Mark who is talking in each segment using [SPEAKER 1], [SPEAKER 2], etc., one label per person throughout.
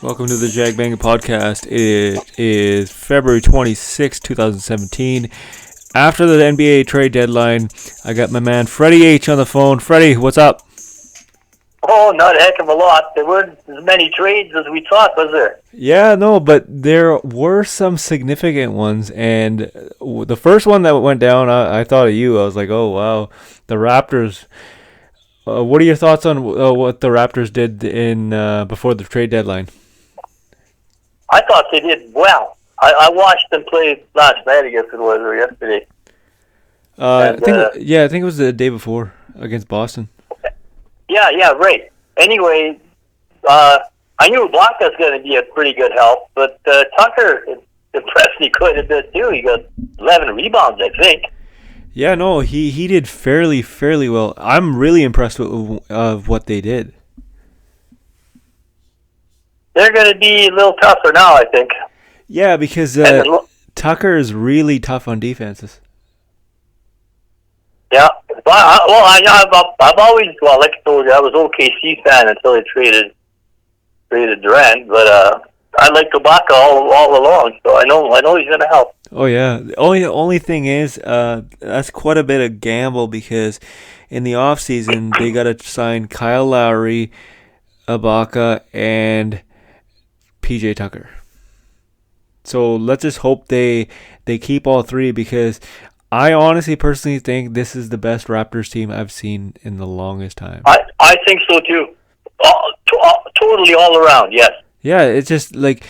[SPEAKER 1] Welcome to the Jag Bang Podcast. It is February 26, 2017. After the NBA trade deadline, I got my man Freddie H on the phone. Freddie, what's up?
[SPEAKER 2] Oh, not a heck of a lot. There weren't as many trades as we thought, was there?
[SPEAKER 1] Yeah, no, but there were some significant ones. And the first one that went down, I thought of you. I was like, oh, wow. The Raptors. What are your thoughts on what the Raptors did in before the trade deadline?
[SPEAKER 2] I thought they did well. I watched them play last night, I guess it was, or yesterday.
[SPEAKER 1] I think it was the day before against Boston.
[SPEAKER 2] Yeah, right. Anyway, I knew Ibaka's going to be a pretty good help, but Tucker impressed me quite a bit too. He got 11 rebounds, I think.
[SPEAKER 1] Yeah, no, he did fairly well. I'm really impressed with what they did.
[SPEAKER 2] They're going to be a little tougher now, I think.
[SPEAKER 1] Yeah, because Tucker is really tough on defenses.
[SPEAKER 2] Yeah, I've always, like I told you, I was OKC fan until they traded Durant, but I liked Ibaka all along, so I know he's going to help.
[SPEAKER 1] Oh yeah, the only thing is that's quite a bit of gamble because in the off season they got to sign Kyle Lowry, Ibaka, and PJ Tucker. So let's just hope they keep all three because I honestly personally think this is the best Raptors team I've seen in the longest time.
[SPEAKER 2] I think so too. Totally all around, yes.
[SPEAKER 1] Yeah, it's just like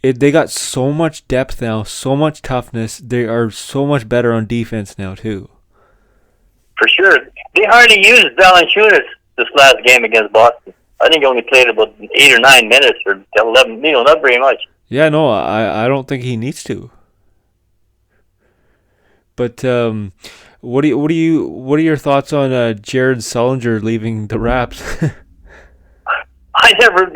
[SPEAKER 1] they got so much depth now, so much toughness. They are so much better on defense now too.
[SPEAKER 2] For sure. They hardly used Valanciunas this last game against Boston. I think he only played about 8 or 9 minutes or 11, not very much.
[SPEAKER 1] Yeah, no, I don't think he needs to. But what are your thoughts on Jared Sullinger leaving the Raps?
[SPEAKER 2] I never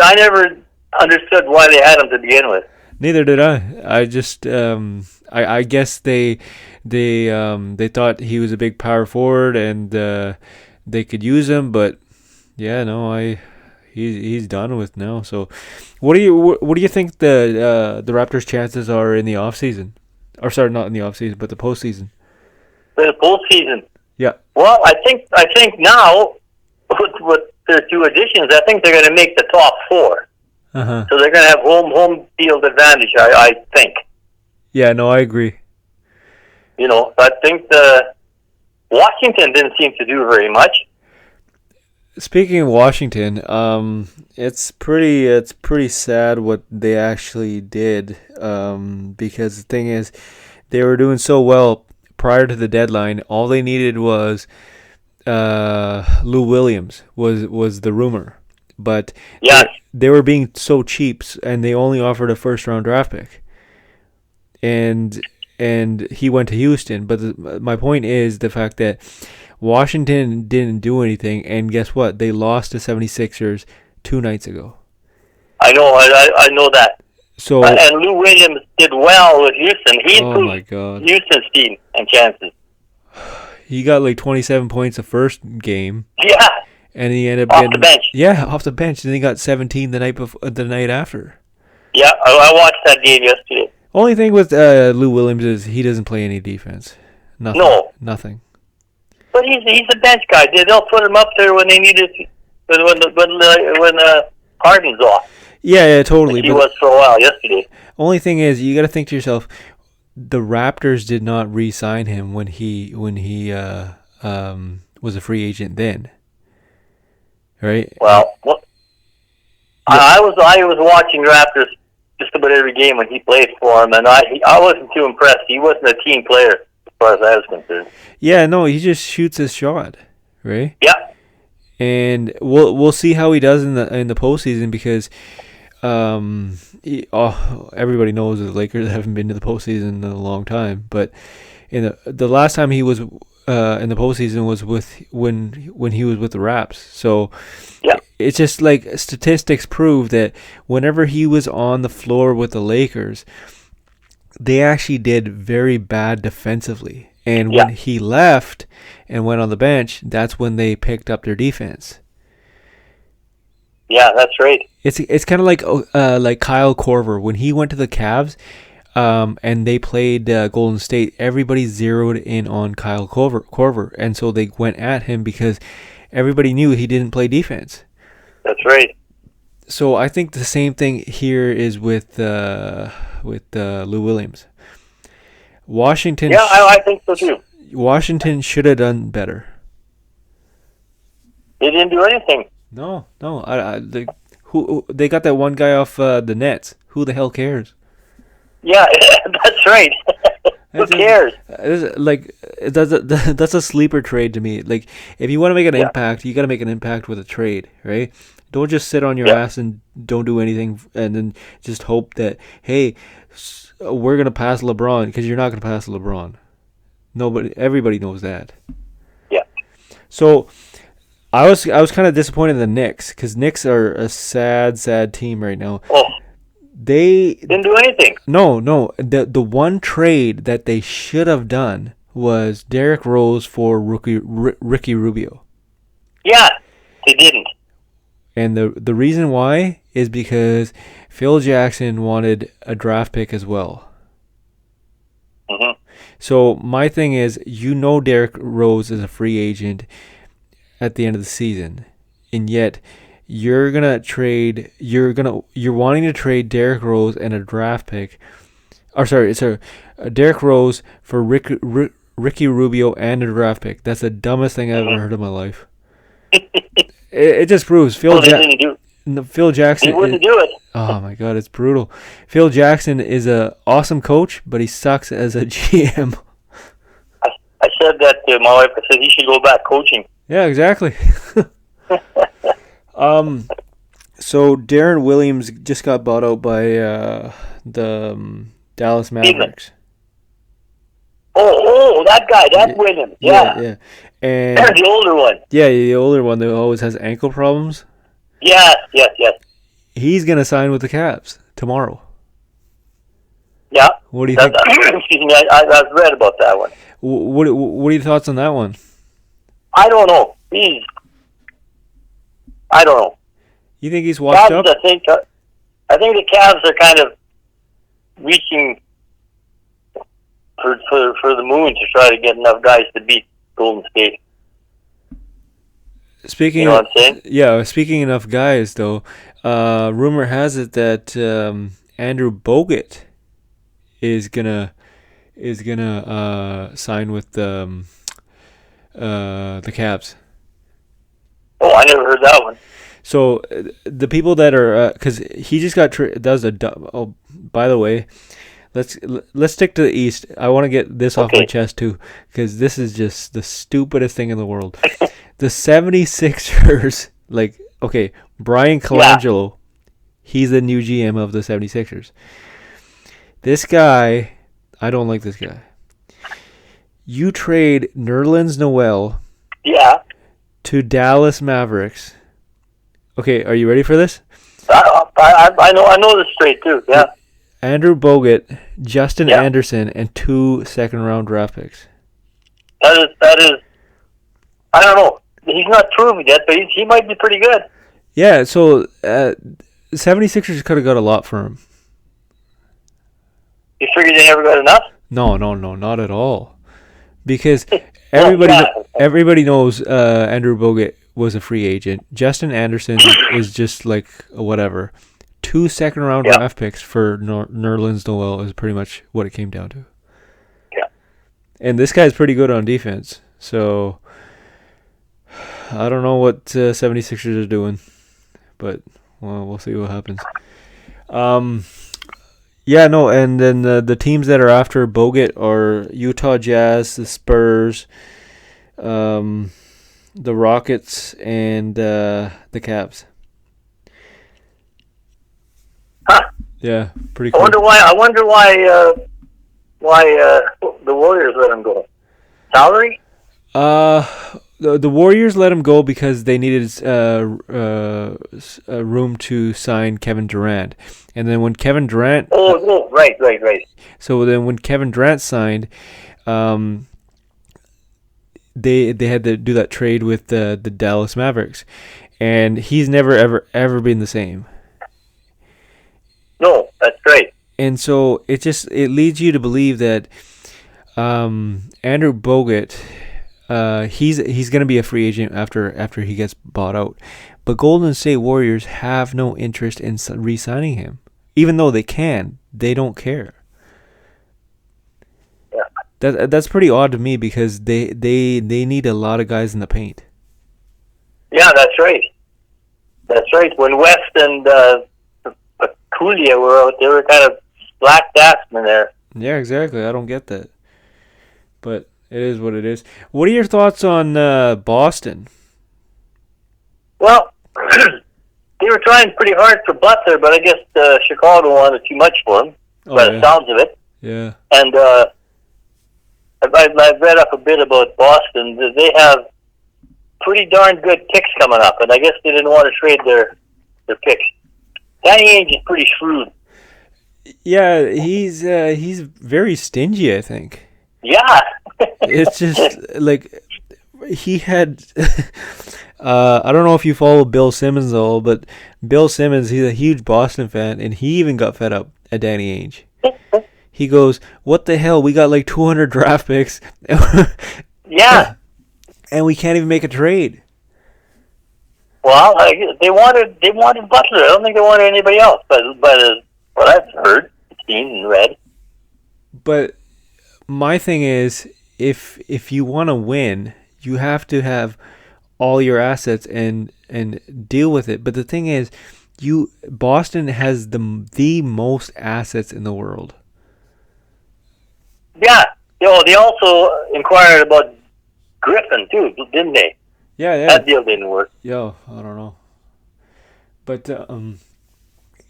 [SPEAKER 2] understood why they had him to begin with.
[SPEAKER 1] Neither did I. I just I guess they thought he was a big power forward and they could use him, but yeah, no, he's done with now. So what do you think the Raptors' chances are in the offseason? Or sorry, not in the offseason, but the postseason.
[SPEAKER 2] The postseason.
[SPEAKER 1] Yeah.
[SPEAKER 2] Well, I think now with their two additions, I think they're going to make the top four.
[SPEAKER 1] Uh-huh.
[SPEAKER 2] So they're going to have home field advantage, I think.
[SPEAKER 1] Yeah, no, I agree.
[SPEAKER 2] I think Washington didn't seem to do very much.
[SPEAKER 1] Speaking of Washington, it's pretty sad what they actually did. Because the thing is, they were doing so well prior to the deadline. All they needed was Lou Williams was the rumor, but
[SPEAKER 2] yes.
[SPEAKER 1] They were being so cheap, and they only offered a first-round draft pick, and he went to Houston. But my point is the fact that Washington didn't do anything, and guess what? They lost to 76ers 2 nights ago.
[SPEAKER 2] I know, I know that.
[SPEAKER 1] So
[SPEAKER 2] and Lou Williams did well with Houston. He improved
[SPEAKER 1] my God.
[SPEAKER 2] Houston's team and chances.
[SPEAKER 1] He got like 27 points the first game.
[SPEAKER 2] Yeah.
[SPEAKER 1] And he ended up
[SPEAKER 2] off
[SPEAKER 1] getting
[SPEAKER 2] the bench.
[SPEAKER 1] Yeah, off the bench, and he got 17 the night after.
[SPEAKER 2] Yeah, I watched that game yesterday.
[SPEAKER 1] Only thing with Lou Williams is he doesn't play any defense. Nothing.
[SPEAKER 2] No.
[SPEAKER 1] Nothing.
[SPEAKER 2] But he's a bench guy. They'll put him up there when they need it. When Harden's off.
[SPEAKER 1] Yeah, totally.
[SPEAKER 2] He was for a while yesterday.
[SPEAKER 1] Only thing is, you got to think to yourself, the Raptors did not re-sign him when he was a free agent then, right?
[SPEAKER 2] Well, I was watching Raptors just about every game when he played for him, and I wasn't too impressed. He wasn't a team player as far as I was concerned.
[SPEAKER 1] Yeah, no, he just shoots his shot, right?
[SPEAKER 2] Yeah.
[SPEAKER 1] And we'll see how he does in the postseason because everybody knows that the Lakers haven't been to the postseason in a long time. But in the last time he was in the postseason was when he was with the Raps. So
[SPEAKER 2] yeah,
[SPEAKER 1] it's just like statistics prove that whenever he was on the floor with the Lakers, they actually did very bad defensively. And when he left and went on the bench, that's when they picked up their defense.
[SPEAKER 2] Yeah, that's right.
[SPEAKER 1] It's kind of like Kyle Korver when he went to the Cavs, and they played Golden State. Everybody zeroed in on Kyle Korver, and so they went at him because everybody knew he didn't play defense.
[SPEAKER 2] That's right.
[SPEAKER 1] So I think the same thing here is with Lou Williams. Washington.
[SPEAKER 2] Yeah, I think so too.
[SPEAKER 1] Washington should have done better.
[SPEAKER 2] They didn't do anything.
[SPEAKER 1] No. They got that one guy off the Nets. Who the hell cares?
[SPEAKER 2] Yeah, that's right. Who cares?
[SPEAKER 1] That's a sleeper trade to me. Like, if you want to make an impact, you got to make an impact with a trade, right? Don't just sit on your ass and don't do anything, and then just hope that, hey, we're gonna pass LeBron, because you're not gonna pass LeBron. Everybody knows that.
[SPEAKER 2] Yeah.
[SPEAKER 1] So I was kind of disappointed in the Knicks, because Knicks are a sad team right now.
[SPEAKER 2] Oh.
[SPEAKER 1] They
[SPEAKER 2] didn't do anything.
[SPEAKER 1] No. The one trade that they should have done was Derrick Rose for Ricky Rubio.
[SPEAKER 2] Yeah, they didn't.
[SPEAKER 1] And the reason why is because Phil Jackson wanted a draft pick as well.
[SPEAKER 2] Mm-hmm.
[SPEAKER 1] So my thing is, Derrick Rose is a free agent at the end of the season, and yet you're wanting to trade Derrick Rose and a draft pick. Derrick Rose for Ricky Rubio and a draft pick. That's the dumbest thing I've ever heard in my life. It just proves Phil Jackson.
[SPEAKER 2] He wouldn't do it.
[SPEAKER 1] Oh my God, it's brutal. Phil Jackson is a awesome coach, but he sucks as a GM.
[SPEAKER 2] I said that to my wife. I said he should go back coaching.
[SPEAKER 1] Yeah, exactly. So Darren Williams just got bought out by the Dallas Mavericks.
[SPEAKER 2] Oh, that guy, that Williams. Yeah.
[SPEAKER 1] And
[SPEAKER 2] the older one.
[SPEAKER 1] Yeah, the older one that always has ankle problems.
[SPEAKER 2] Yes.
[SPEAKER 1] He's gonna sign with the Cavs tomorrow.
[SPEAKER 2] Yeah.
[SPEAKER 1] What do you think?
[SPEAKER 2] Excuse me, I've read about that one.
[SPEAKER 1] What are your thoughts on that one?
[SPEAKER 2] I don't know. I don't know.
[SPEAKER 1] You think he's washed up?
[SPEAKER 2] I think the Cavs are kind of reaching for the moon to try to get enough guys to beat Golden State.
[SPEAKER 1] Speaking
[SPEAKER 2] what I'm saying?
[SPEAKER 1] Yeah, speaking of guys though, rumor has it that Andrew Bogut is gonna sign with the Cavs.
[SPEAKER 2] Oh, I never heard that one.
[SPEAKER 1] So the people that are, because he just got by the way, let's stick to the East. I want to get this off my chest too, because this is just the stupidest thing in the world. The 76ers, Brian Colangelo, he's the new GM of the 76ers. This guy, I don't like this guy. You trade Nerlens Noel to Dallas Mavericks. Okay, are you ready for this?
[SPEAKER 2] I know this straight too. Yeah.
[SPEAKER 1] Andrew Bogut, Justin Anderson, and 2 second-round draft picks.
[SPEAKER 2] That is. I don't know. He's not proven yet, but he might be pretty good.
[SPEAKER 1] Yeah. So 76ers could have got a lot for him.
[SPEAKER 2] You figure they never got enough?
[SPEAKER 1] No, not at all. Because everybody knows Andrew Bogut was a free agent. Justin Anderson is just like whatever. 2 second-round draft picks for Nerlens Noel is pretty much what it came down to.
[SPEAKER 2] Yeah.
[SPEAKER 1] And this guy's pretty good on defense. So I don't know what 76ers are doing. But we'll see what happens. And then the teams that are after Bogut are Utah Jazz, the Spurs, the Rockets, and the Cavs.
[SPEAKER 2] Huh.
[SPEAKER 1] Yeah, pretty cool.
[SPEAKER 2] I wonder why the Warriors let him go. Salary?
[SPEAKER 1] The Warriors let him go because they needed room to sign Kevin Durant. And then when Kevin Durant...
[SPEAKER 2] Oh, right.
[SPEAKER 1] So then when Kevin Durant signed, they had to do that trade with the Dallas Mavericks. And he's never, ever been the same.
[SPEAKER 2] No, that's right.
[SPEAKER 1] And so it leads you to believe that Andrew Bogut, he's going to be a free agent after he gets bought out. But Golden State Warriors have no interest in re-signing him. Even though they don't care.
[SPEAKER 2] Yeah.
[SPEAKER 1] That's pretty odd to me because they need a lot of guys in the paint.
[SPEAKER 2] Yeah, that's right. That's right. When West and Cooley were out, they were kind of black batsmen there.
[SPEAKER 1] Yeah, exactly. I don't get that. But it is what it is. What are your thoughts on Boston?
[SPEAKER 2] Well, they were trying pretty hard for Butler, but I guess Chicago wanted too much for him, by the sounds of it.
[SPEAKER 1] Yeah.
[SPEAKER 2] And I've read up a bit about Boston. They have pretty darn good picks coming up, and I guess they didn't want to trade their picks. Danny Ainge is pretty shrewd.
[SPEAKER 1] Yeah, he's very stingy, I think.
[SPEAKER 2] Yeah.
[SPEAKER 1] It's just like he had I don't know if you follow Bill Simmons though, but Bill Simmons, he's a huge Boston fan, and he even got fed up at Danny Ainge. He goes, "What the hell? We got like 200 draft picks."
[SPEAKER 2] Yeah.
[SPEAKER 1] And we can't even make a trade.
[SPEAKER 2] Well, they wanted Butler. I don't think they wanted anybody else, but what I've heard, seen, and read.
[SPEAKER 1] But my thing is, if you want to win, you have to have all your assets and deal with it. But the thing is, Boston has the most assets in the world.
[SPEAKER 2] Yeah. They also inquired about Griffin too, didn't they?
[SPEAKER 1] Yeah.
[SPEAKER 2] That deal didn't work.
[SPEAKER 1] Yo, I don't know. But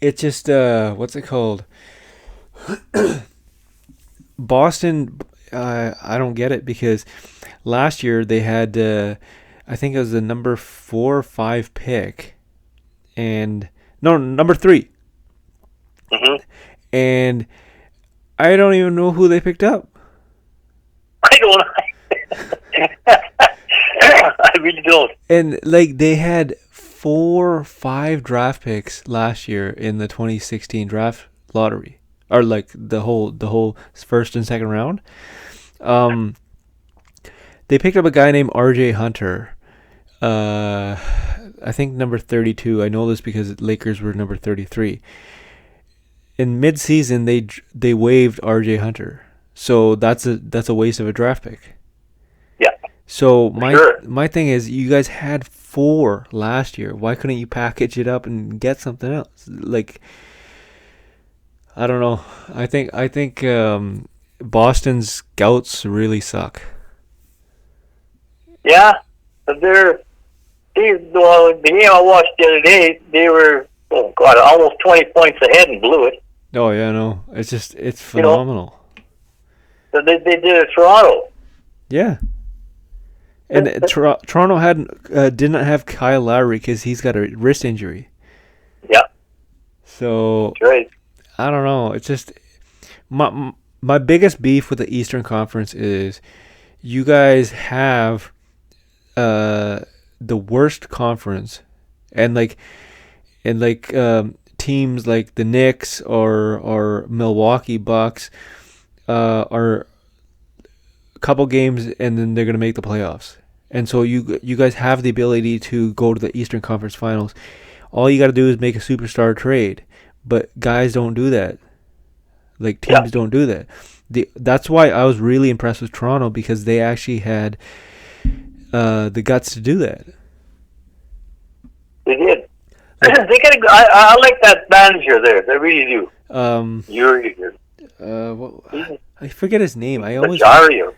[SPEAKER 1] it's just what's it called? Boston, I don't get it because last year they had I think it was the number 4 or 5 pick, and no, number 3.
[SPEAKER 2] Mm-hmm.
[SPEAKER 1] And I don't even know who they picked up.
[SPEAKER 2] I don't know. I really don't.
[SPEAKER 1] And like they had 4 or 5 draft picks last year in the 2016 draft lottery, or like the whole first and second round. They picked up a guy named R.J. Hunter. I think number 32. I know this because Lakers were number 33. In mid-season, they waived R.J. Hunter, so that's a waste of a draft pick.
[SPEAKER 2] Yeah.
[SPEAKER 1] So my thing is, you guys had 4 last year. Why couldn't you package it up and get something else? Like, I don't know. I think Boston's scouts really suck.
[SPEAKER 2] Yeah, but the game I watched the other day, they were almost 20 points ahead and blew it.
[SPEAKER 1] Oh yeah, no, it's phenomenal.
[SPEAKER 2] So they did it Toronto.
[SPEAKER 1] Yeah. And Toronto didn't have Kyle Lowry because he's got a wrist injury.
[SPEAKER 2] Yeah.
[SPEAKER 1] So
[SPEAKER 2] That's right.
[SPEAKER 1] I don't know. It's just my biggest beef with the Eastern Conference is you guys have the worst conference, and teams like the Knicks or Milwaukee Bucks are a couple games and then they're gonna make the playoffs. And so you guys have the ability to go to the Eastern Conference Finals. All you got to do is make a superstar trade, but guys don't do that. Like teams don't do that. That's why I was really impressed with Toronto, because they actually had the guts to do that.
[SPEAKER 2] They did. I like that manager there. I really do.
[SPEAKER 1] I forget his name. I always
[SPEAKER 2] Bajario.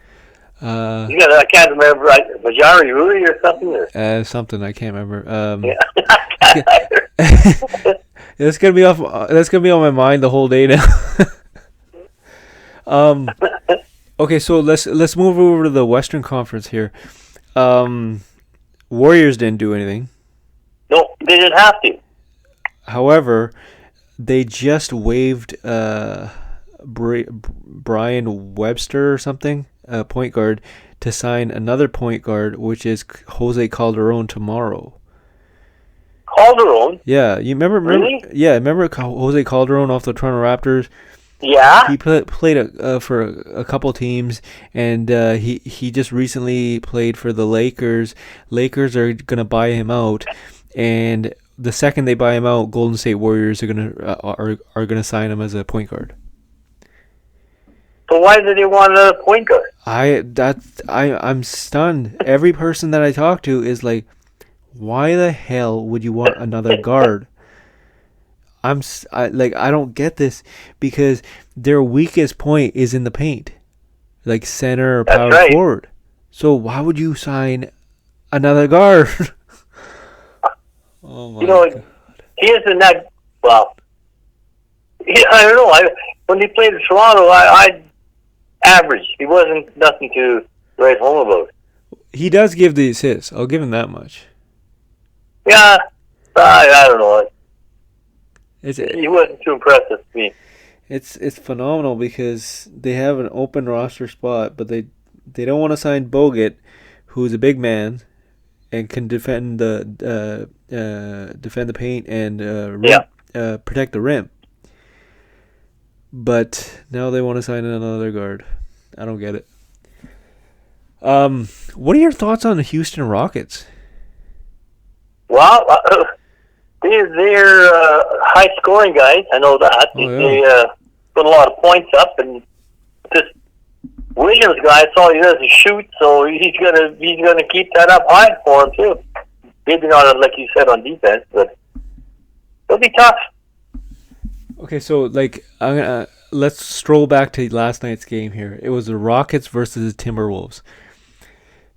[SPEAKER 2] I can't remember. Bajari Rui or something.
[SPEAKER 1] Something I can't remember.
[SPEAKER 2] Yeah.
[SPEAKER 1] That's gonna be off. That's gonna be on my mind the whole day now. Okay, so let's move over to the Western Conference here. Warriors didn't do anything.
[SPEAKER 2] No, they didn't have to.
[SPEAKER 1] However, they just waived Brian Webster or something, a point guard, to sign another point guard, which is Jose Calderon tomorrow.
[SPEAKER 2] Calderon.
[SPEAKER 1] Yeah, you remember?
[SPEAKER 2] Really?
[SPEAKER 1] Yeah, remember Jose Calderon off the Toronto Raptors?
[SPEAKER 2] Yeah.
[SPEAKER 1] He played for a couple teams, and he just recently played for the Lakers. Lakers are gonna buy him out, and the second they buy him out, Golden State Warriors are gonna sign him as a point guard.
[SPEAKER 2] So why did they want another point guard?
[SPEAKER 1] I'm stunned. Every person that I talk to is like, why the hell would you want another guard? I don't get this, because their weakest point is in the paint, like center or power forward. So why would you sign another guard? Oh my God.
[SPEAKER 2] He isn't that well. I don't know. When he played in Toronto, I average. He wasn't nothing to write home about.
[SPEAKER 1] He does give the assists. I'll give him that much.
[SPEAKER 2] Yeah, I don't know.
[SPEAKER 1] He
[SPEAKER 2] wasn't too impressive to me.
[SPEAKER 1] It's phenomenal because they have an open roster spot, but they don't want to sign Bogut, who's a big man and can defend the paint and protect the rim. But now they want to sign another guard. I don't get it. What are your thoughts on the Houston Rockets?
[SPEAKER 2] Well, they're high-scoring guys. I know that. They put a lot of points up, and this Williams guy, that's all he does is shoot. So he's gonna keep that up high for him too. Maybe not like you said on defense, but it'll be tough.
[SPEAKER 1] Okay, so let's stroll back to last night's game here. It was the Rockets versus the Timberwolves.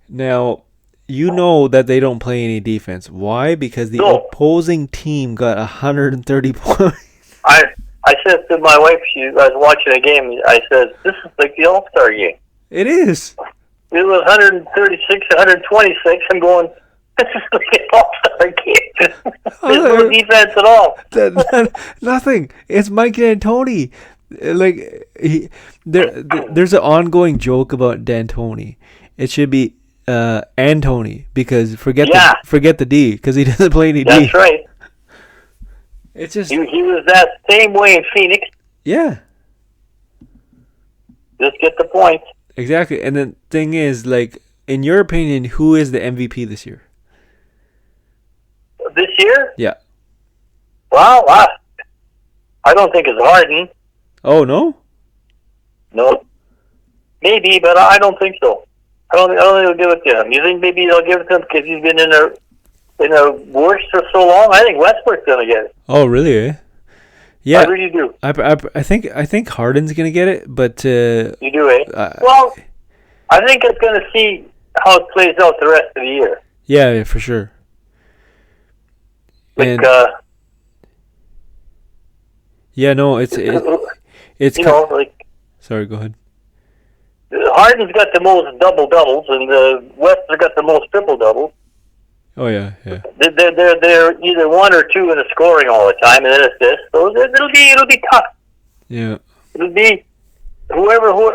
[SPEAKER 1] Now, you know that they don't play any defense. Why? Because the opposing team got 130 points.
[SPEAKER 2] I said to my wife, I was watching a game, I said, this is like the All-Star game.
[SPEAKER 1] It is.
[SPEAKER 2] It was 136, 126. I'm going, this is like an All-Star game. There's no defense at all.
[SPEAKER 1] Nothing. It's Mike D'Antoni. There's an ongoing joke about D'Antoni. It should be Antony, because forget the D, because he doesn't play any D.
[SPEAKER 2] That's right.
[SPEAKER 1] It's just
[SPEAKER 2] he was that same way in Phoenix.
[SPEAKER 1] Yeah.
[SPEAKER 2] Just get the point.
[SPEAKER 1] Exactly. And the thing is, in your opinion, who is the MVP this year?
[SPEAKER 2] This year?
[SPEAKER 1] Yeah.
[SPEAKER 2] Well, I don't think it's Harden.
[SPEAKER 1] Oh, no?
[SPEAKER 2] No. Maybe, but I don't think so. I don't think they'll give it to him. You think maybe they'll give it to him because he's been in a worst for so long? I think Westbrook's gonna get it.
[SPEAKER 1] Oh, really? Eh? Yeah,
[SPEAKER 2] I really do.
[SPEAKER 1] I think Harden's gonna get it, but
[SPEAKER 2] you do, eh? Well, I think it's gonna see how it plays out the rest of the year.
[SPEAKER 1] Yeah, for sure.
[SPEAKER 2] Like,
[SPEAKER 1] yeah, no, it's
[SPEAKER 2] you know, like.
[SPEAKER 1] Sorry, go ahead.
[SPEAKER 2] Harden's got the most double-doubles, and West has got the most triple-doubles.
[SPEAKER 1] Oh, yeah.
[SPEAKER 2] They're either one or two in the scoring all the time, and then it's this. So it'll be tough.
[SPEAKER 1] Yeah.
[SPEAKER 2] It'll be whoever who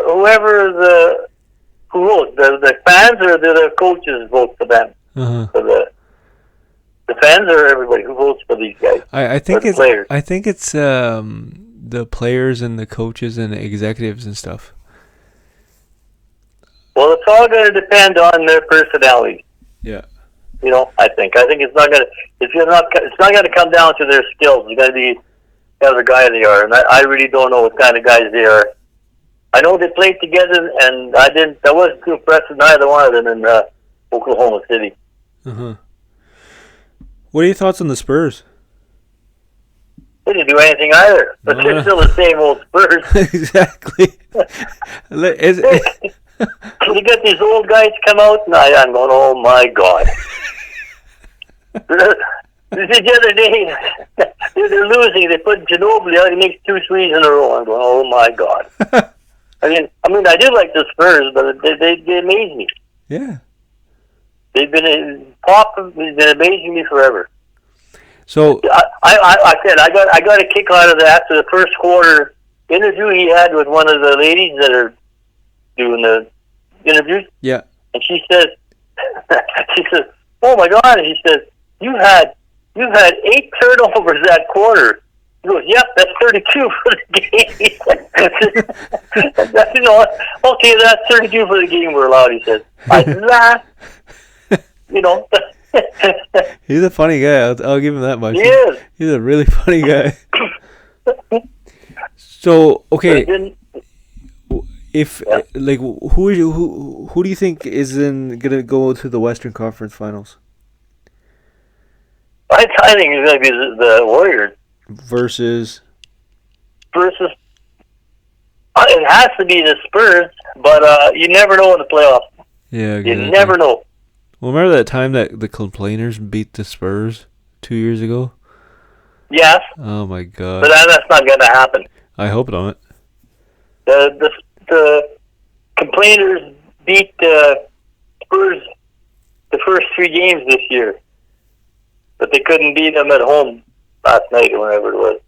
[SPEAKER 2] votes, the fans or the coaches vote for them.
[SPEAKER 1] Uh-huh.
[SPEAKER 2] For the fans or everybody who votes for these guys.
[SPEAKER 1] I think it's
[SPEAKER 2] players.
[SPEAKER 1] I think it's the players and the coaches and the executives and stuff.
[SPEAKER 2] Well, it's all going to depend on their personality.
[SPEAKER 1] Yeah.
[SPEAKER 2] You know, I think it's not going to come down to their skills. It's going to be the kind of guy they are, and I really don't know what kind of guys they are. I know they played together, and I wasn't too impressed with neither one of them in Oklahoma City.
[SPEAKER 1] Uh-huh. What are your thoughts on the Spurs?
[SPEAKER 2] They didn't do anything either, but they're still the same old Spurs.
[SPEAKER 1] Exactly.
[SPEAKER 2] You get these old guys come out, and I'm going, oh my God. The other day, they're losing. They put Ginobili out. He makes 2 threes in a row. I'm going, oh my God. I mean, I do like the Spurs, but they amaze me.
[SPEAKER 1] Yeah.
[SPEAKER 2] They've been amazing me forever.
[SPEAKER 1] So
[SPEAKER 2] I said I got a kick out of that after the first quarter interview he had with one of the ladies that are doing the interviews.
[SPEAKER 1] Yeah.
[SPEAKER 2] And she says, oh my God, and she says, you had You've had 8 turnovers that quarter. He goes, yep, that's 32 for the game. Okay, that's 32 for the game we're allowed, he says. I laugh.
[SPEAKER 1] He's a funny guy. I'll give him that much.
[SPEAKER 2] He is.
[SPEAKER 1] He's a really funny guy. So, okay. If who do you think is gonna go to the Western Conference Finals?
[SPEAKER 2] I think it's gonna be the Warriors
[SPEAKER 1] versus.
[SPEAKER 2] It has to be the Spurs, but you never know in the playoffs.
[SPEAKER 1] Yeah,
[SPEAKER 2] exactly. You never know.
[SPEAKER 1] Well, remember that time that the Complainers beat the Spurs 2 years ago?
[SPEAKER 2] Yes.
[SPEAKER 1] Oh my God.
[SPEAKER 2] But that's not gonna happen.
[SPEAKER 1] I hope not.
[SPEAKER 2] The Complainers beat the Spurs the first 3 games this year, but they couldn't beat them at home last night or whenever it was,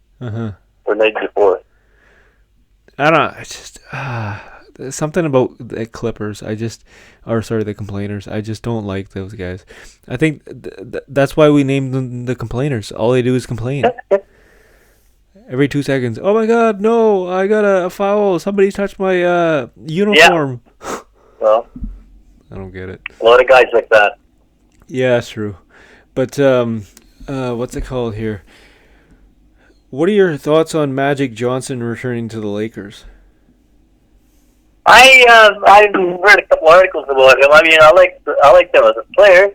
[SPEAKER 2] or night before.
[SPEAKER 1] I don't know. It's just something about the Clippers. The Complainers. I just don't like those guys. I think that's why we named them the Complainers. All they do is complain. Every 2 seconds, oh my God, no, I got a foul. Somebody touched my uniform.
[SPEAKER 2] Yeah. Well,
[SPEAKER 1] I don't get it.
[SPEAKER 2] A lot of guys like that.
[SPEAKER 1] Yeah, that's true. But what's it called here? What are your thoughts on Magic Johnson returning to the Lakers?
[SPEAKER 2] I've read a couple articles about him. I mean, I like them as a player,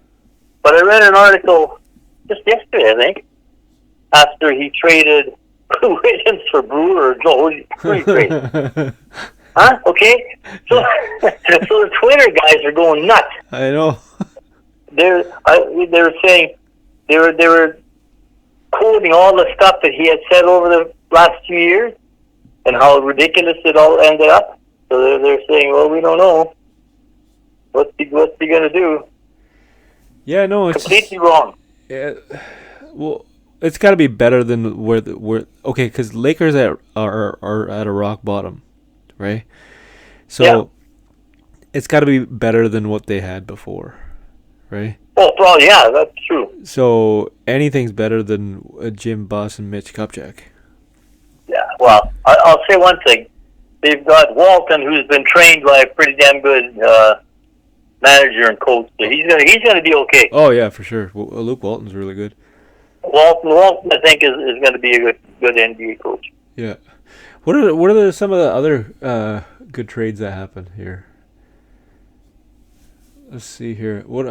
[SPEAKER 2] but I read an article just yesterday, I think, after he traded Williams for Brewer. No, who he traded? Huh? Okay. So the Twitter guys are going nuts.
[SPEAKER 1] I know.
[SPEAKER 2] They were saying they were quoting all the stuff that he had said over the last 2 years and how ridiculous it all ended up. So they're saying, well, we don't know. What's he gonna do?
[SPEAKER 1] Yeah, no, it's
[SPEAKER 2] completely wrong.
[SPEAKER 1] Yeah, well, it's got to be better than where. Okay, because Lakers are at a rock bottom, right? So
[SPEAKER 2] yeah.
[SPEAKER 1] It's got to be better than what they had before, right?
[SPEAKER 2] Well, yeah, that's true.
[SPEAKER 1] So anything's better than Jim Buss and Mitch Kupchak.
[SPEAKER 2] Yeah, well, I'll say one thing. They've got Walton, who's been trained by a pretty damn good manager and coach. So he's gonna be okay.
[SPEAKER 1] Oh yeah, for sure. Luke Walton's really good.
[SPEAKER 2] Walton, I think, is going to be a good NBA coach.
[SPEAKER 1] Yeah. What are some of the other good trades that happened here? Let's see here. What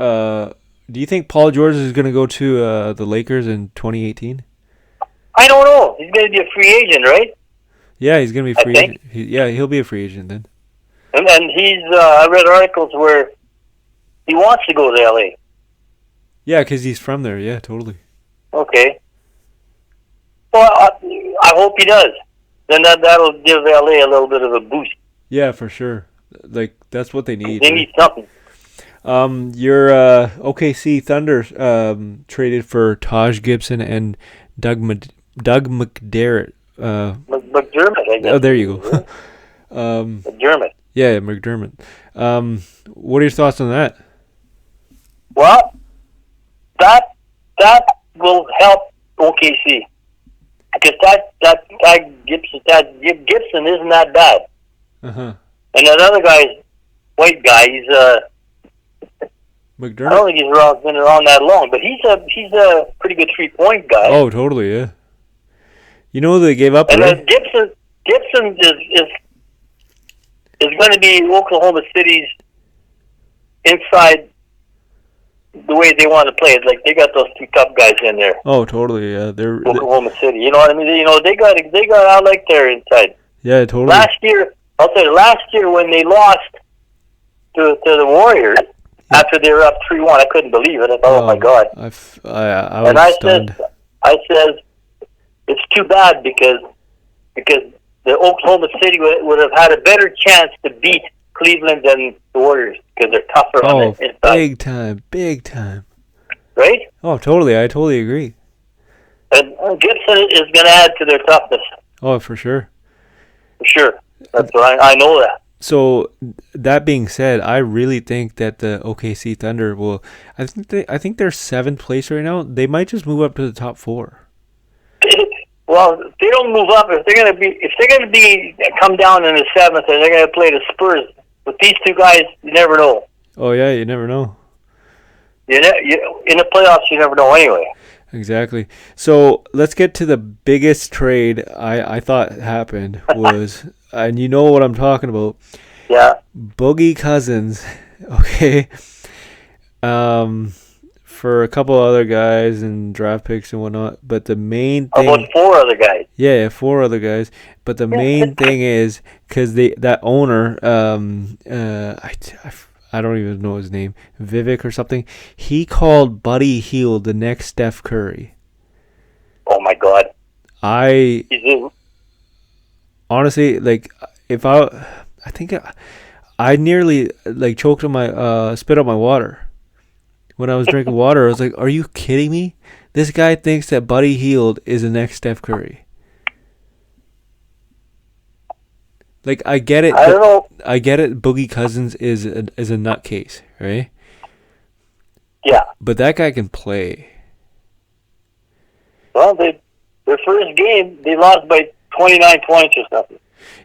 [SPEAKER 1] do you think Paul George is going to go to the Lakers in 2018?
[SPEAKER 2] I don't know. He's going to be a free agent, right?
[SPEAKER 1] Yeah, he's going to be free agent. He'll be a free agent then.
[SPEAKER 2] And he's I read articles where he wants to go to LA.
[SPEAKER 1] Yeah, because he's from there. Yeah, totally.
[SPEAKER 2] Okay. Well, I hope he does. Then that'll give LA a little bit of a boost.
[SPEAKER 1] Yeah, for sure. Like that's what they need.
[SPEAKER 2] They need something.
[SPEAKER 1] Your OKC Thunder traded for Taj Gibson and Doug McDermott.
[SPEAKER 2] McDermott, I guess.
[SPEAKER 1] Oh, there you go.
[SPEAKER 2] McDermott.
[SPEAKER 1] Yeah, McDermott. What are your thoughts on that?
[SPEAKER 2] Well, that will help OKC because that Gibson isn't that bad. And that other guy's white guy. He's
[SPEAKER 1] McDermott.
[SPEAKER 2] I don't think he's been around that long, but he's a pretty good 3-point guy.
[SPEAKER 1] Oh, totally, yeah. You know they gave up.
[SPEAKER 2] And Gibson is going to be Oklahoma City's inside. The way they want to play it, like they got those 2 tough guys in there.
[SPEAKER 1] Oh, totally, yeah. They're
[SPEAKER 2] Oklahoma City. You know what I mean? You know they got I like their inside.
[SPEAKER 1] Yeah, totally.
[SPEAKER 2] Last year when they lost to the Warriors after they were up 3-1, I couldn't believe it. I thought, oh my God!
[SPEAKER 1] I was stunned.
[SPEAKER 2] I said it's too bad because the Oklahoma City would have had a better chance to beat Cleveland than the Warriors because they're tougher on the inside. Big time. Right?
[SPEAKER 1] Oh, totally. I totally agree.
[SPEAKER 2] And Gibson is going to add to their toughness.
[SPEAKER 1] Oh, for sure.
[SPEAKER 2] For sure. That's what I know that.
[SPEAKER 1] So that being said, I really think that the OKC Thunder will. I think they're seventh place right now. They might just move up to the top four.
[SPEAKER 2] Well, if they don't move up, if they're gonna be come down in the seventh, and they're gonna play the Spurs with these two guys, you never know.
[SPEAKER 1] Oh yeah, you never know.
[SPEAKER 2] In the playoffs, you never know anyway.
[SPEAKER 1] Exactly. So let's get to the biggest trade I thought happened was, and you know what I'm talking about.
[SPEAKER 2] Yeah.
[SPEAKER 1] Boogie Cousins, okay, for a couple other guys and draft picks and whatnot. But the main thing,
[SPEAKER 2] about four other guys.
[SPEAKER 1] yeah, four other guys. But the main thing is because that owner, I don't even know his name, Vivek or something. He called Buddy Hield the next Steph Curry.
[SPEAKER 2] Oh my God.
[SPEAKER 1] Honestly, like, I think I nearly like choked on my spit out my water when I was drinking water. I was like, "Are you kidding me? This guy thinks that Buddy Hield is the next Steph Curry." Like, I get it.
[SPEAKER 2] I don't know.
[SPEAKER 1] I get it. Boogie Cousins is a nutcase, right?
[SPEAKER 2] Yeah.
[SPEAKER 1] But that guy can play.
[SPEAKER 2] Well, their first game, they lost by 29 points or something.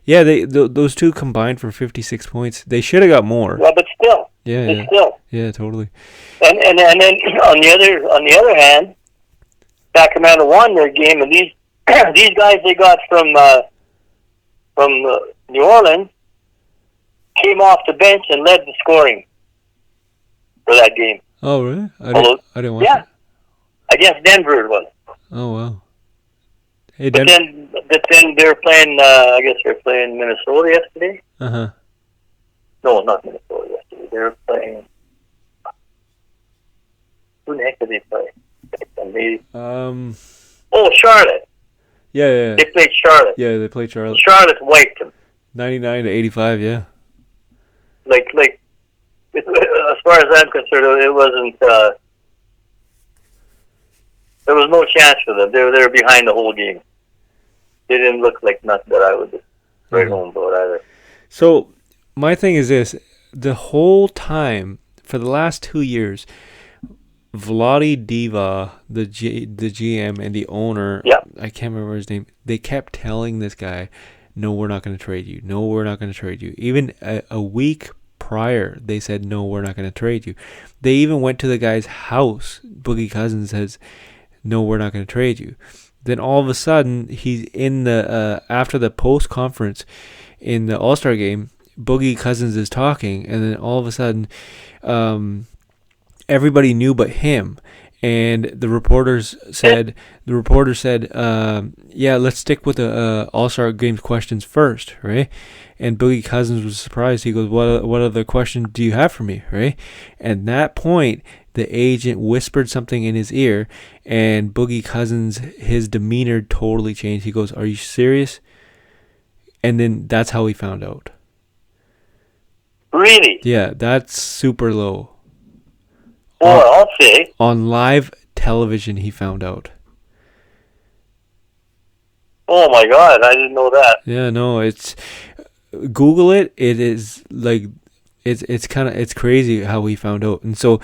[SPEAKER 1] Yeah, those two combined for 56 points. They should have got more.
[SPEAKER 2] Yeah, but still.
[SPEAKER 1] Yeah.
[SPEAKER 2] Still.
[SPEAKER 1] Yeah, totally.
[SPEAKER 2] And then on the other hand, Sacramento won their game, and these guys they got from New Orleans came off the bench and led the scoring for that game.
[SPEAKER 1] Oh, really? I didn't watch it.
[SPEAKER 2] Against Denver it was.
[SPEAKER 1] Oh, wow. Hey,
[SPEAKER 2] but then they were playing. I guess they were playing Minnesota yesterday. No, not Minnesota yesterday. They were playing. Who the heck did they play? Oh, Charlotte.
[SPEAKER 1] Yeah.
[SPEAKER 2] They played Charlotte.
[SPEAKER 1] Yeah, they played Charlotte.
[SPEAKER 2] Charlotte wiped them.
[SPEAKER 1] 99 to 85. Yeah.
[SPEAKER 2] Like, as far as I'm concerned, it wasn't. There was no chance for them. They were behind the whole game. They didn't look like nothing that I would write home about either.
[SPEAKER 1] So my thing is this: the whole time for the last 2 years, Vlade Diva, the GM and the owner, I can't remember his name. They kept telling this guy, "No, we're not going to trade you. No, we're not going to trade you." Even a week prior, they said, "No, we're not going to trade you." They even went to the guy's house. Boogie Cousins says, "No, we're not going to trade you." Then all of a sudden, he's in the after the post conference in the All-Star game. Boogie Cousins is talking, and then all of a sudden, everybody knew but him. And the reporters said, "Yeah, let's stick with the All-Star Games questions first, right?" And Boogie Cousins was surprised. He goes, "What other question do you have for me, right?" And at that point, the agent whispered something in his ear, and Boogie Cousins, his demeanor totally changed. He goes, "Are you serious?" And then that's how he found out.
[SPEAKER 2] Really?
[SPEAKER 1] Yeah, that's super low.
[SPEAKER 2] Well, I'll say.
[SPEAKER 1] On live television, he found out.
[SPEAKER 2] Oh my God, I didn't know that.
[SPEAKER 1] Yeah, no, it's Google it. It is like it's crazy how he found out. And so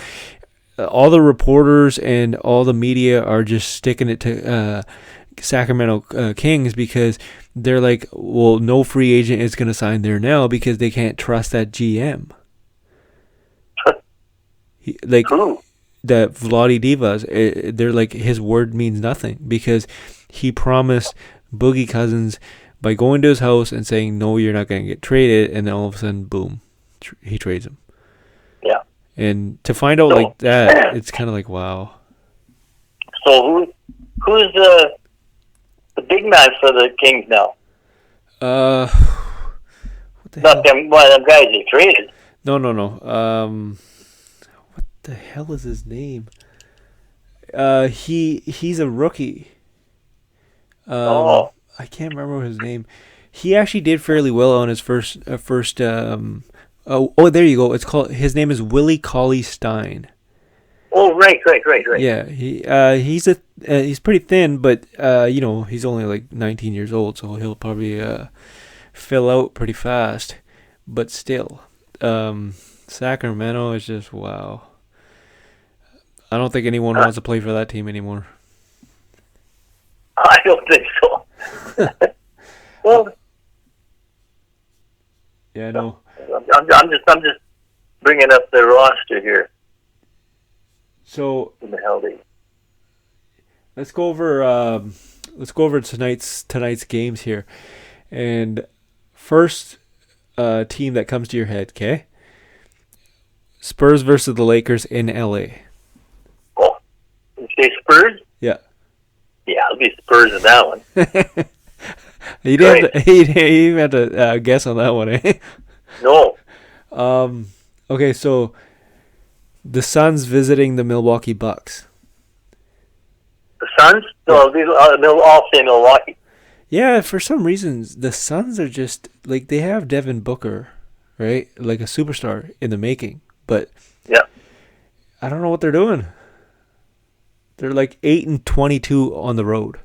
[SPEAKER 1] all the reporters and all the media are just sticking it to Sacramento Kings because they're like, well, no free agent is going to sign there now because they can't trust that GM.
[SPEAKER 2] True.
[SPEAKER 1] That Vlade Divas, they're like, his word means nothing because he promised Boogie Cousins by going to his house and saying, "No, you're not going to get traded," and then all of a sudden, boom, he trades him.
[SPEAKER 2] Yeah.
[SPEAKER 1] And to find out like that, it's kind of like, wow.
[SPEAKER 2] So who's the big man for the Kings now?
[SPEAKER 1] What the
[SPEAKER 2] Not
[SPEAKER 1] hell?
[SPEAKER 2] them. One of them guys they traded.
[SPEAKER 1] No. What the hell is his name? He's a rookie. I can't remember his name. He actually did fairly well on his first. Oh, there you go. His name is Willie Cauley-Stein.
[SPEAKER 2] Oh, right.
[SPEAKER 1] Yeah, he's pretty thin, but he's only like 19 years old, so he'll probably fill out pretty fast. but still, Sacramento is just wow. I don't think anyone wants to play for that team anymore.
[SPEAKER 2] I don't think so. Well,
[SPEAKER 1] Yeah, I know.
[SPEAKER 2] I'm just bringing up the roster here.
[SPEAKER 1] So
[SPEAKER 2] Who the hell they?
[SPEAKER 1] let's go over tonight's games here, and first team that comes to your head, okay? Spurs versus the Lakers in LA.
[SPEAKER 2] Oh, you say Spurs?
[SPEAKER 1] Yeah.
[SPEAKER 2] Yeah, it'll be Spurs in that one.
[SPEAKER 1] You didn't have to, you didn't even have to guess on that one, eh?
[SPEAKER 2] No,
[SPEAKER 1] Okay, so the Suns visiting the Milwaukee Bucks.
[SPEAKER 2] the Suns. No, they'll all say Milwaukee.
[SPEAKER 1] Yeah, for some reason, the Suns are just like they have Devin Booker, right? Like a superstar in the making, but
[SPEAKER 2] Yeah.
[SPEAKER 1] I don't know what they're doing. They're like 8-22 on the road,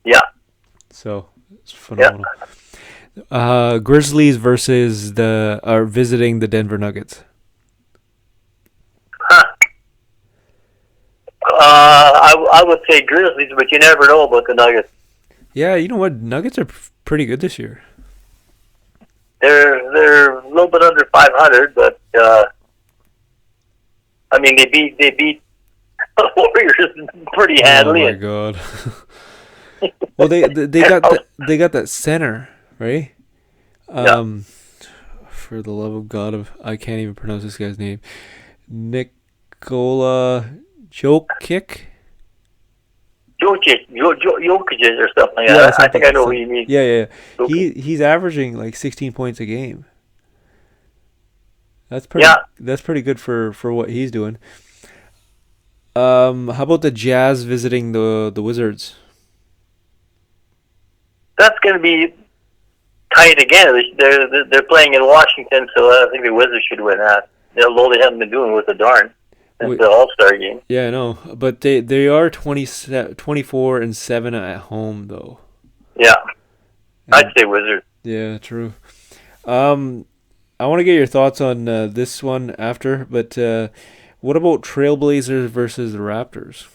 [SPEAKER 2] Yeah.
[SPEAKER 1] so it's phenomenal. Grizzlies versus are visiting the Denver Nuggets.
[SPEAKER 2] Huh. I would say Grizzlies, but you never know about the Nuggets.
[SPEAKER 1] Yeah, you know what? Nuggets are pretty good this year.
[SPEAKER 2] They're a little bit under 500, but I mean they beat the Warriors pretty handily.
[SPEAKER 1] Oh my god. Well, they got that center, right? For the love of God, I can't even pronounce this guy's name. Nikola Jokic.
[SPEAKER 2] Jokic or something like that. I think I know who you mean.
[SPEAKER 1] Yeah. He's averaging like 16 points a game. That's pretty good for what he's doing. How about the Jazz visiting the Wizards?
[SPEAKER 2] That's going to be tight again. They're playing in Washington, so I think the Wizards should win that. Although they haven't been doing with the darn since the All-Star game.
[SPEAKER 1] Yeah, I know, but they are 24-7 at home though.
[SPEAKER 2] Yeah, I'd say Wizards.
[SPEAKER 1] Yeah, true. I want to get your thoughts on this one after, but what about Trailblazers versus the Raptors?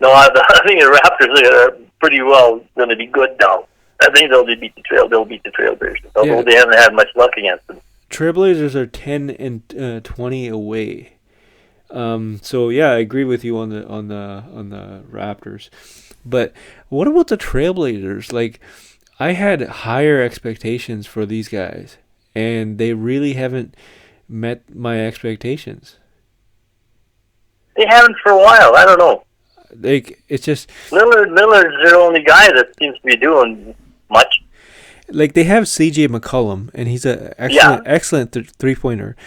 [SPEAKER 2] No, I think the Raptors are pretty well going to be good now. I think they'll beat the Trailblazers, although they haven't had much luck against them.
[SPEAKER 1] Trailblazers are 10-20 away. So yeah, I agree with you on the Raptors. But what about the Trailblazers? Like, I had higher expectations for these guys, and they really haven't met my expectations.
[SPEAKER 2] They haven't for a while. I don't know.
[SPEAKER 1] Like, it's just
[SPEAKER 2] Lillard's their only guy that seems to be doing much.
[SPEAKER 1] Like, they have C.J. McCollum, and he's an excellent three-point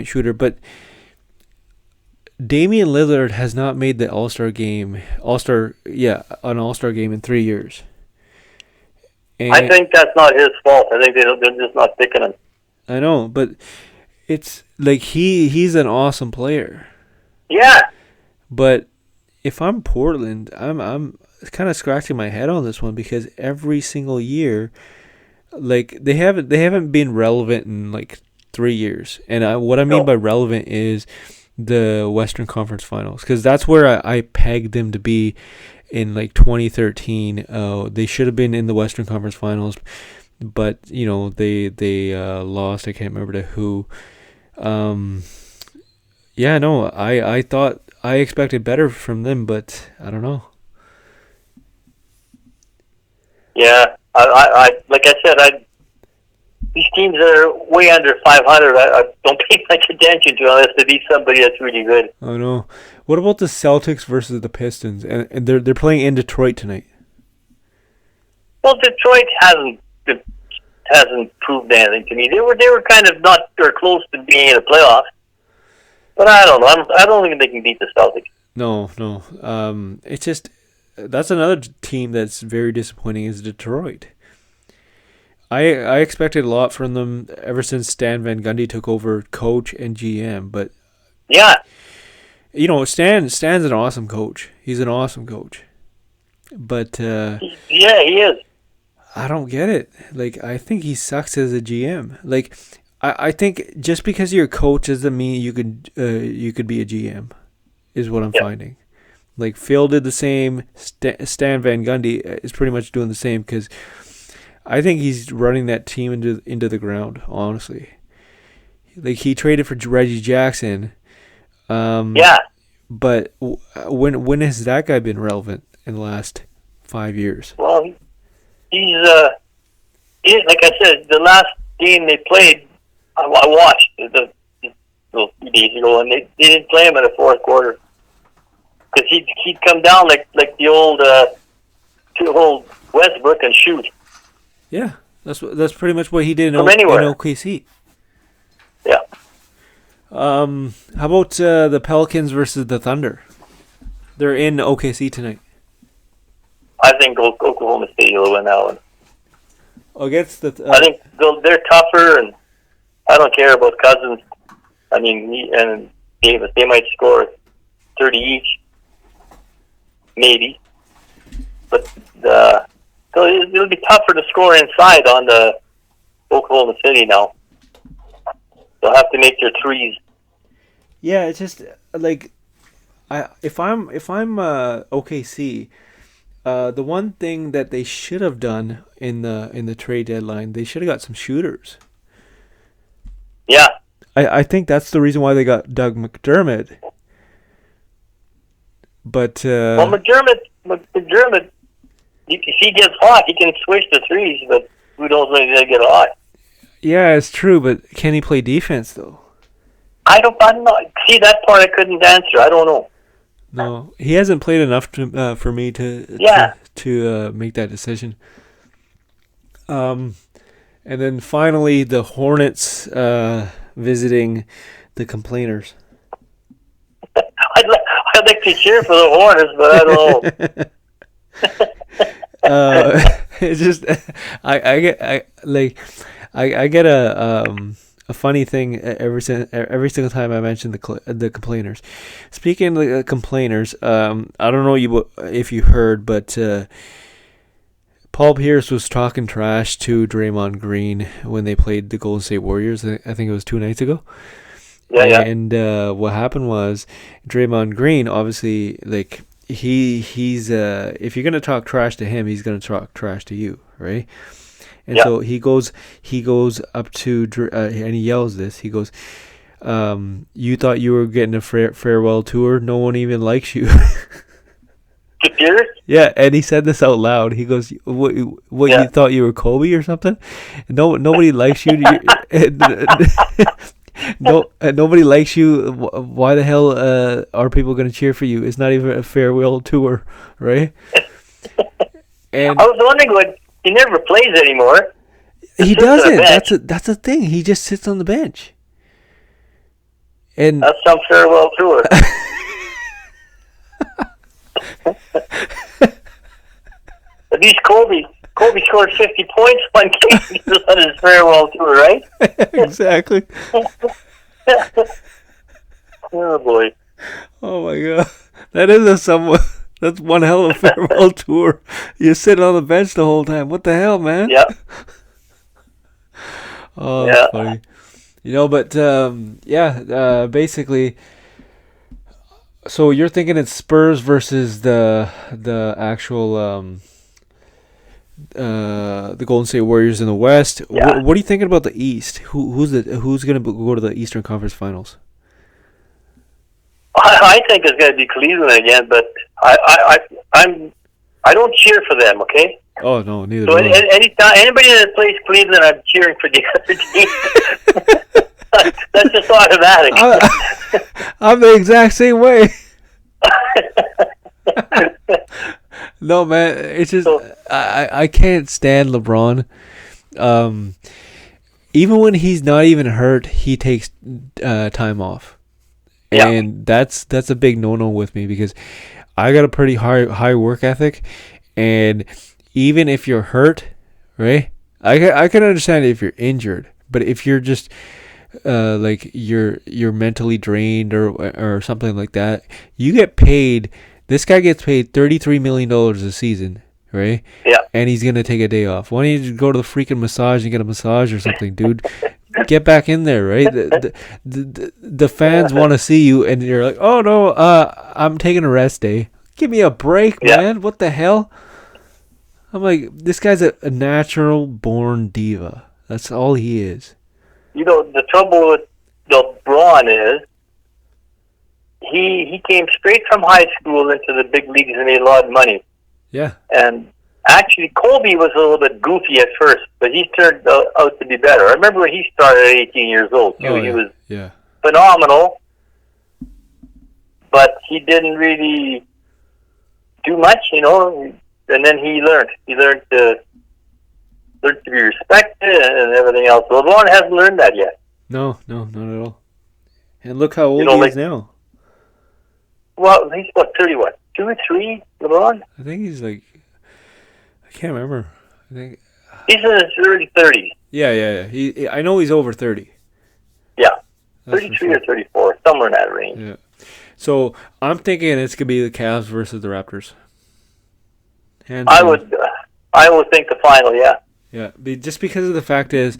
[SPEAKER 1] shooter, but Damian Lillard has not made the All-Star game in 3 years. And
[SPEAKER 2] I think that's not his fault. I think they're just not picking him.
[SPEAKER 1] I know, but it's like he's an awesome player.
[SPEAKER 2] Yeah.
[SPEAKER 1] But if I'm Portland, I'm kind of scratching my head on this one because every single year, like they haven't been relevant in like 3 years. And what I mean by relevant is the Western Conference Finals, because that's where I pegged them to be in like 2013. They should have been in the Western Conference Finals, but you know they lost. I can't remember to who. Yeah, no, I thought I expected better from them, but I don't know.
[SPEAKER 2] Yeah, I like I said, these teams that are way under 500, I don't pay much attention to unless they beat somebody that's really good.
[SPEAKER 1] I know. What about the Celtics versus the Pistons? And they're playing in Detroit tonight.
[SPEAKER 2] Well, Detroit hasn't proved anything to me. They were kind of not or close to being in the playoffs, but I don't know. I don't think they can beat the Celtics.
[SPEAKER 1] No. It's just that's another team that's very disappointing is Detroit. I expected a lot from them ever since Stan Van Gundy took over coach and GM, but
[SPEAKER 2] yeah,
[SPEAKER 1] you know Stan's an awesome coach. He's an awesome coach, but
[SPEAKER 2] yeah, he is.
[SPEAKER 1] I don't get it. Like, I think he sucks as a GM. Like, I think just because you're a coach doesn't mean you could be a GM. Is what I'm
[SPEAKER 2] Yeah.
[SPEAKER 1] finding. Like Phil did the same. Stan Van Gundy is pretty much doing the same because I think he's running that team into the ground. Honestly, like he traded for Reggie Jackson.
[SPEAKER 2] Yeah.
[SPEAKER 1] But when has that guy been relevant in the last 5 years?
[SPEAKER 2] Well, he's like I said, the last game they played, I watched few days ago, and they didn't play him in the fourth quarter because he'd come down like the old Westbrook and shoot
[SPEAKER 1] Yeah, that's pretty much what he did
[SPEAKER 2] from
[SPEAKER 1] in
[SPEAKER 2] anywhere.
[SPEAKER 1] OKC.
[SPEAKER 2] Yeah,
[SPEAKER 1] How about the Pelicans versus the Thunder? They're in OKC tonight.
[SPEAKER 2] I think Oklahoma State will win that one.
[SPEAKER 1] Against the
[SPEAKER 2] I think they're tougher, and I don't care about Cousins. I mean, he and Davis, they might score 30 each, maybe. But so it'll be tougher to score inside on the Oklahoma City now. They'll have to make their threes.
[SPEAKER 1] Yeah, it's just like if I'm OKC, the one thing that they should have done in the trade deadline, they should have got some shooters.
[SPEAKER 2] Yeah.
[SPEAKER 1] I think that's the reason why they got Doug McDermott. But
[SPEAKER 2] Well, McDermott, if he gets hot, he can switch to threes, but who knows when he's going to get hot?
[SPEAKER 1] yeah, it's true. But can he play defense though?
[SPEAKER 2] I don't know. See, that part I couldn't answer. I don't know.
[SPEAKER 1] No, he hasn't played enough for me
[SPEAKER 2] Yeah.
[SPEAKER 1] to make that decision. And then finally, the Hornets visiting the Complainers.
[SPEAKER 2] I'd like to cheer for the Hornets, but I don't know.
[SPEAKER 1] It's just I get a funny thing every single time I mention the Complainers. Speaking of the Complainers, I don't know if you heard, but Paul Pierce was talking trash to Draymond Green when they played the Golden State Warriors. I think it was 2 nights ago.
[SPEAKER 2] Yeah.
[SPEAKER 1] And what happened was Draymond Green, obviously, like he's if you're gonna talk trash to him, he's gonna talk trash to you, right? And so he goes up to and he yells this. He goes, "You thought you were getting a farewell tour? No one even likes you."
[SPEAKER 2] To Pierce?
[SPEAKER 1] Yeah, and he said this out loud. He goes, "What
[SPEAKER 2] Yeah.
[SPEAKER 1] you thought you were Kobe or something? Nobody likes you. Nobody likes you. Why the hell are people going to cheer for you? It's not even a farewell tour, right?" And
[SPEAKER 2] I was wondering what he never plays anymore.
[SPEAKER 1] he doesn't. That's the thing. He just sits on the bench. And
[SPEAKER 2] That's some farewell tour. At least Kobe scored 50 points one game. He was on his farewell tour, right?
[SPEAKER 1] exactly.
[SPEAKER 2] Oh boy.
[SPEAKER 1] Oh my god, that is that's one hell of a farewell tour. You sit on the bench the whole time. What the hell, man?
[SPEAKER 2] Yeah.
[SPEAKER 1] Oh,
[SPEAKER 2] Yeah.
[SPEAKER 1] that's funny. But basically. So you're thinking it's Spurs versus the actual the Golden State Warriors in the West.
[SPEAKER 2] Yeah.
[SPEAKER 1] What are you thinking about the East? Who's going to go to the Eastern Conference Finals?
[SPEAKER 2] I think it's going to be Cleveland again, but I don't cheer for them. Okay.
[SPEAKER 1] Oh no, neither.
[SPEAKER 2] So
[SPEAKER 1] do I.
[SPEAKER 2] anytime anybody that plays Cleveland, I'm cheering for the other team. That's just automatic.
[SPEAKER 1] I'm the exact same way. No, man, it's just I can't stand LeBron. Even when he's not even hurt, he takes time off, and that's a big no-no with me because I got a pretty high work ethic, and even if you're hurt, right? I can understand if you're injured, but if you're just like you're mentally drained or something like that, you get paid. This guy gets paid $33 million a season, right?
[SPEAKER 2] Yeah.
[SPEAKER 1] And he's gonna take a day off. Why don't you just go to the freaking massage and get a massage or something, dude? Get back in there, right? The fans want to see you, and you're like, oh no, I'm taking a rest day. Give me a break,
[SPEAKER 2] Yeah.
[SPEAKER 1] man. What the hell? I'm like, this guy's a natural born diva. That's all he is.
[SPEAKER 2] You know, the trouble with LeBron is he came straight from high school into the big leagues and made a lot of money.
[SPEAKER 1] Yeah.
[SPEAKER 2] And actually, Kobe was a little bit goofy at first, but he turned out to be better. I remember when he started at 18 years old, too.
[SPEAKER 1] Oh,
[SPEAKER 2] he was
[SPEAKER 1] yeah.
[SPEAKER 2] phenomenal, but he didn't really do much, you know. And then he learned. He learned to be respected and everything else. LeBron hasn't learned that yet.
[SPEAKER 1] No, not at all. And look how old
[SPEAKER 2] know,
[SPEAKER 1] he
[SPEAKER 2] like-
[SPEAKER 1] is now.
[SPEAKER 2] Well, he's what, 30 what? 2 or 3, LeBron?
[SPEAKER 1] I think he's like, I can't remember. I think.
[SPEAKER 2] He's in his early 30s.
[SPEAKER 1] Yeah. I know he's over 30.
[SPEAKER 2] Yeah.
[SPEAKER 1] That's
[SPEAKER 2] 33
[SPEAKER 1] for sure.
[SPEAKER 2] or 34, somewhere in that range.
[SPEAKER 1] Yeah. So I'm thinking it's gonna be the Cavs versus the Raptors. Hands
[SPEAKER 2] I
[SPEAKER 1] down.
[SPEAKER 2] would think the final, yeah.
[SPEAKER 1] Yeah, just because of the fact is,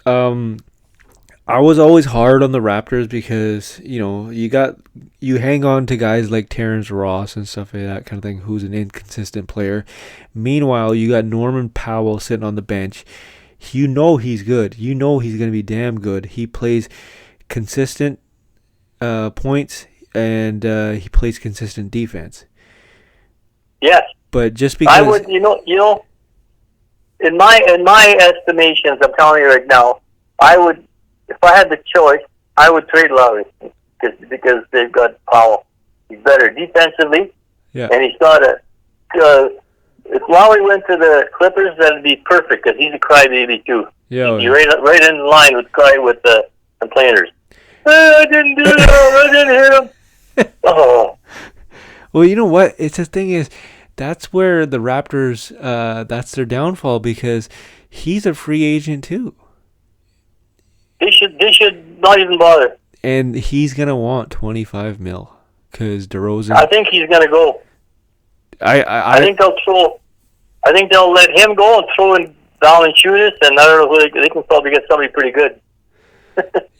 [SPEAKER 1] I was always hard on the Raptors because you hang on to guys like Terrence Ross and stuff like that kind of thing, who's an inconsistent player. Meanwhile, you got Norman Powell sitting on the bench. You know he's good. You know he's going to be damn good. He plays consistent points and he plays consistent defense.
[SPEAKER 2] Yes.
[SPEAKER 1] But just because
[SPEAKER 2] I would, you know, in my estimations, I'm telling you right now, I would, if I had the choice, I would trade Lowry because they've got Powell. He's better defensively,
[SPEAKER 1] yeah,
[SPEAKER 2] and he's got a. If Lowry went to the Clippers, that'd be perfect because he's a crybaby too.
[SPEAKER 1] yeah,
[SPEAKER 2] He's right in line with the complainers. I didn't do it. I didn't hit him. Oh.
[SPEAKER 1] Well, you know what? It's the thing is, that's where the Raptors, that's their downfall because he's a free agent too,
[SPEAKER 2] They should not even bother.
[SPEAKER 1] and he's gonna want $25 million because DeRozan.
[SPEAKER 2] I think he's gonna go. I think they'll let him go and throw in Valanciunas, and I don't know who they can probably get somebody pretty good.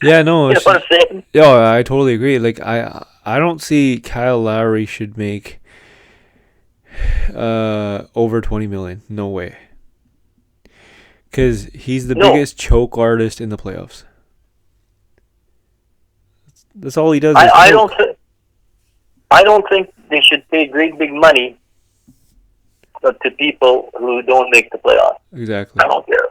[SPEAKER 1] Yeah, no,
[SPEAKER 2] You know what I'm saying?
[SPEAKER 1] yeah, I totally agree. Like I don't see Kyle Lowry should make over $20 million. No way. Because he's the biggest choke artist in the playoffs. That's all he does.
[SPEAKER 2] I don't think they should pay great big money to people who don't make the playoffs.
[SPEAKER 1] Exactly.
[SPEAKER 2] I don't care.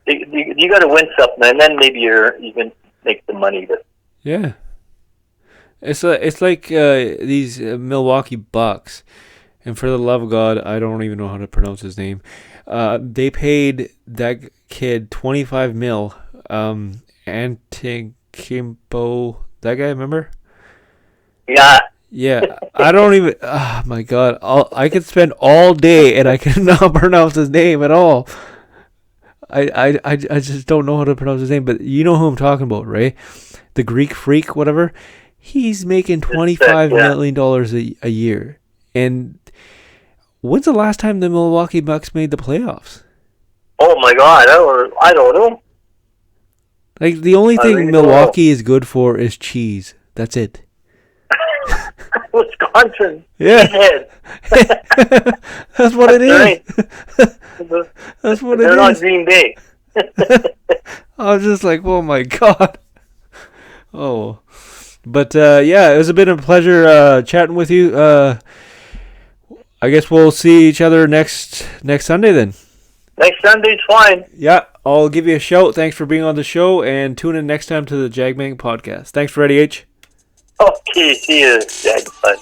[SPEAKER 2] You got to win something, and then maybe you can make the money. But
[SPEAKER 1] Yeah. It's like these Milwaukee Bucks, and for the love of God, I don't even know how to pronounce his name. They paid that kid $25 million. Antetokounmpo, that guy, remember?
[SPEAKER 2] yeah,
[SPEAKER 1] Yeah, I don't even. Oh my God, I could spend all day and I cannot pronounce his name at all. I just don't know how to pronounce his name, but you know who I'm talking about, right? The Greek Freak, whatever. He's making $25 million a year. And when's the last time the Milwaukee Bucks made the playoffs?
[SPEAKER 2] oh my God, I don't know.
[SPEAKER 1] Like, the only thing
[SPEAKER 2] really
[SPEAKER 1] Milwaukee is good for is cheese. That's it.
[SPEAKER 2] Wisconsin.
[SPEAKER 1] Yeah.
[SPEAKER 2] Head.
[SPEAKER 1] That's what it is.
[SPEAKER 2] Right.
[SPEAKER 1] That's what it
[SPEAKER 2] They're not
[SPEAKER 1] is.
[SPEAKER 2] Green Bay.
[SPEAKER 1] I was just like, oh my God. Oh. But, yeah, it was a bit of a pleasure chatting with you. I guess we'll see each other next Sunday then.
[SPEAKER 2] Next Sunday's fine.
[SPEAKER 1] Yeah, I'll give you a shout. Thanks for being on the show, and tune in next time to the Jagbang podcast. Thanks, Freddie H.
[SPEAKER 2] Okay, see you, Jack. Bye.